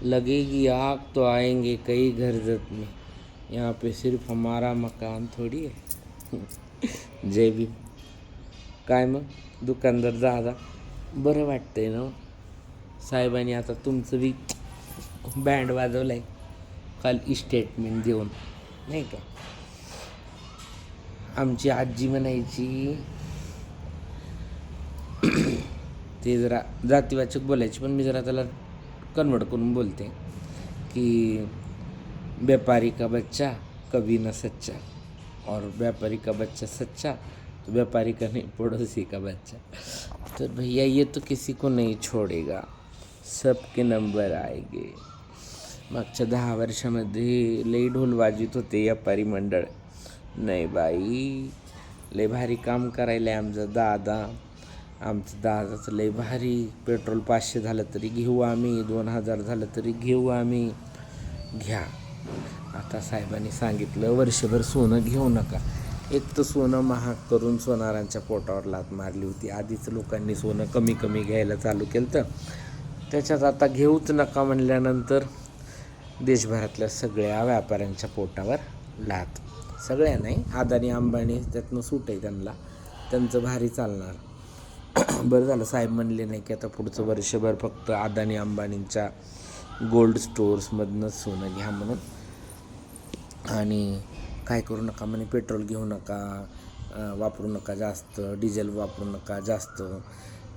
लगेगी आग तो आएंगे कई घर जत में, यहाँ पे सिर्फ हमारा मकान थोडी आहे. जय भीम. काय मग दुकानदार दादा, बरं वाटतंय ना साहेबांनी आता तुमचं बी बँड वाजवलाय काल स्टेटमेंट देऊन, नाही का. आमची आजी म्हणायची ते जरा जातीवाचक बोलायची, पण मी जरा त्याला कन्वर्ट करून बोलते की व्यापारी का बच्चा कभी न सच्चा, और व्यापारी का बच्चा सच्चा तो व्यापारी का नहीं पड़ोसी का बच्चा. तर भैया ये तो किसी को नहीं छोड़ेगा, सबके नंबर आएंगे. मागच्या 10 वर्षामध्ये लई ढोल वाजवित होते व्यापारी मंडळ. नाही बाई, लय भारी काम करायला आहे आमचं दादाचं लय भारी. पेट्रोल 500 झालं तरी घेऊ आम्ही, 2000 झालं तरी घेऊ आम्ही. घ्या. आता साहेबांनी सांगितलं वर्षभर सोनं घेऊ नका. एक तर सोनं महाग करून सोनारांच्या पोटावर लाथ मारली होती. आधीच लोकांनी सोनं कमी कमी घ्यायला चालू केलं, तर त्याच्यात आता घेऊच नका म्हणल्यानंतर देशभरातल्या सगळ्या व्यापाऱ्यांच्या पोटावर लाथ. सगळ्या नाही, अदानी अंबानी त्यातनं सूट आहे त्यांना, त्यांचं भारी चालणार. बरं झालं साहेब म्हणले नाही की आता पुढचं वर्षभर फक्त अदानी अंबानींच्या गोल्ड स्टोअर्समधनं सोनं घ्या म्हणून. आणि काय करू नका म्हणे, पेट्रोल घेऊ नका, वापरू नका जास्त, डिझेल वापरू नका जास्त.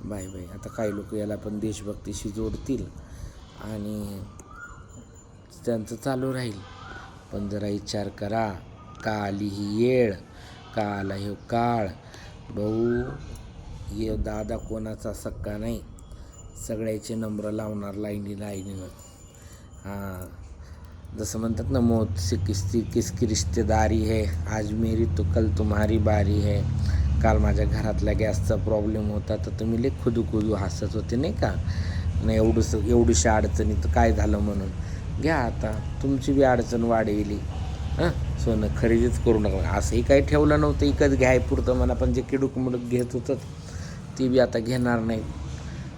Bye bye. आता काही लोक याला पण देशभक्तीशी जोडतील आणि त्यांचं चालू राहील. पण जरा विचार करा, का आली ही येळ, का आला हे काळ. भाऊ, ये दादा कोणाचा सक्का नाही, सगळ्याचे नंबर लावणार लाईनीनं. हां, जसं म्हणतात ना, मौत से किसकी रिश्तेदारी है, आज मेरी तो कल तुम्हारी बारी है. काल माझ्या घरातल्या गॅसचा प्रॉब्लेम होता, तर तुम्ही लई खुदू हसत होते नाही का, नाही एवढीशा अडचणीत काय झालं म्हणून. घ्या आता, तुमची बी अडचण वाढविली. सोनं खरेदीच करू नका. असंही काही ठेवलं नव्हतं, इकत घ्याय पुरतं मला, पण जे किडूक घेत होतं ती बी आता घेणार नाही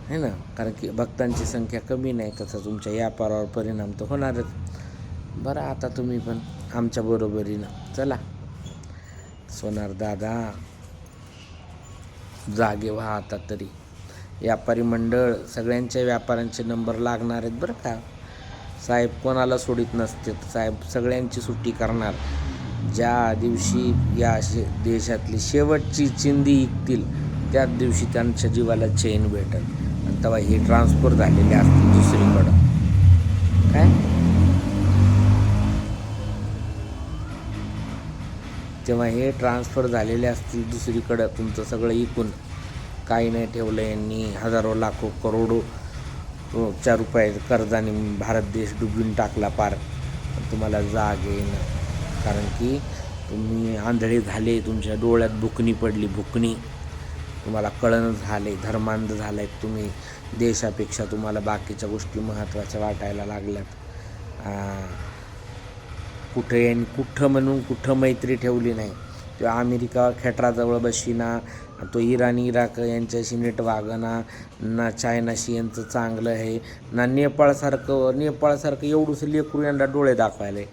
है ना, कारण की भक्तांची संख्या कमी नाही. तसं तुमच्या व्यापारावर परिणाम तर होणारच. बरं, आता तुम्ही पण आमच्या बरोबरीनं चला. सोनार दादा जागे व्हा आता तरी. व्यापारी मंडळ सगळ्यांच्या व्यापाऱ्यांचे नंबर लागणार आहेत बरं का. साहेब कोणाला सोडित नसते, साहेब सगळ्यांची सुट्टी करणार. ज्या दिवशी या देशातली शेवटची चिंधी ऐकतील त्याच दिवशी त्यांच्या जीवाला चैन भेटेल. आणि तेव्हा हे ट्रान्सफर झालेले असतील दुसरीकडं. काय तेव्हा हे ट्रान्सफर झालेले असतील दुसरीकडं, तुमचं सगळं इकून काही नाही ठेवलं यांनी. हजारो लाखो करोडो च्या रुपये कर्जाने भारत देश डुबून टाकला पार. तुम्हाला जाग येईन, कारण की तुम्ही आंधळे झाले, तुमच्या डोळ्यात बुकणी पडली, बुकणी. तुम्हाला कळण झाले, धर्मांध झालाय तुम्ही. देशापेक्षा तुम्हाला बाकीच्या गोष्टी महत्त्वाच्या वाटायला लागल्यात. कुठं म्हणून कुठं मैत्री ठेवली नाही. तो अमेरिका खेटराजवळ बशीना, तो इराक यांच्याशी नीट वागना, ना चायनाशी यांचं चांगलं आहे, ना नेपाळसारखं एवढंसं लेकरू यांना डोळे दाखवायले.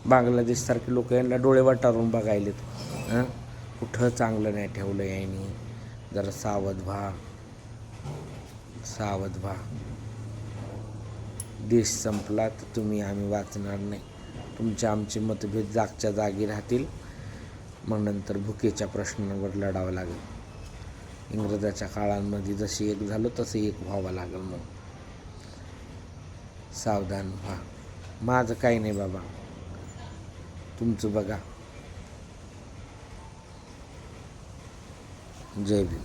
बांगलादेशसारखे लोक यांना डोळे वटारून बघायलेत. कुठं चांगलं नाही ठेवलं यांनी. जरा सावध व्हा. देश संपला तर आम्ही वाचणार नाही. तुमचे आमचे मतभेद जागच्या जागी राहतील. मग नंतर भुकेच्या प्रश्नावर लढावं लागेल. इंग्रजाच्या काळांमध्ये जसे एक झालं तसं एक व्हावं लागेल. मग सावधान व्हा. माझं काही नाही बाबा, तुमचं बघा. जय भीम.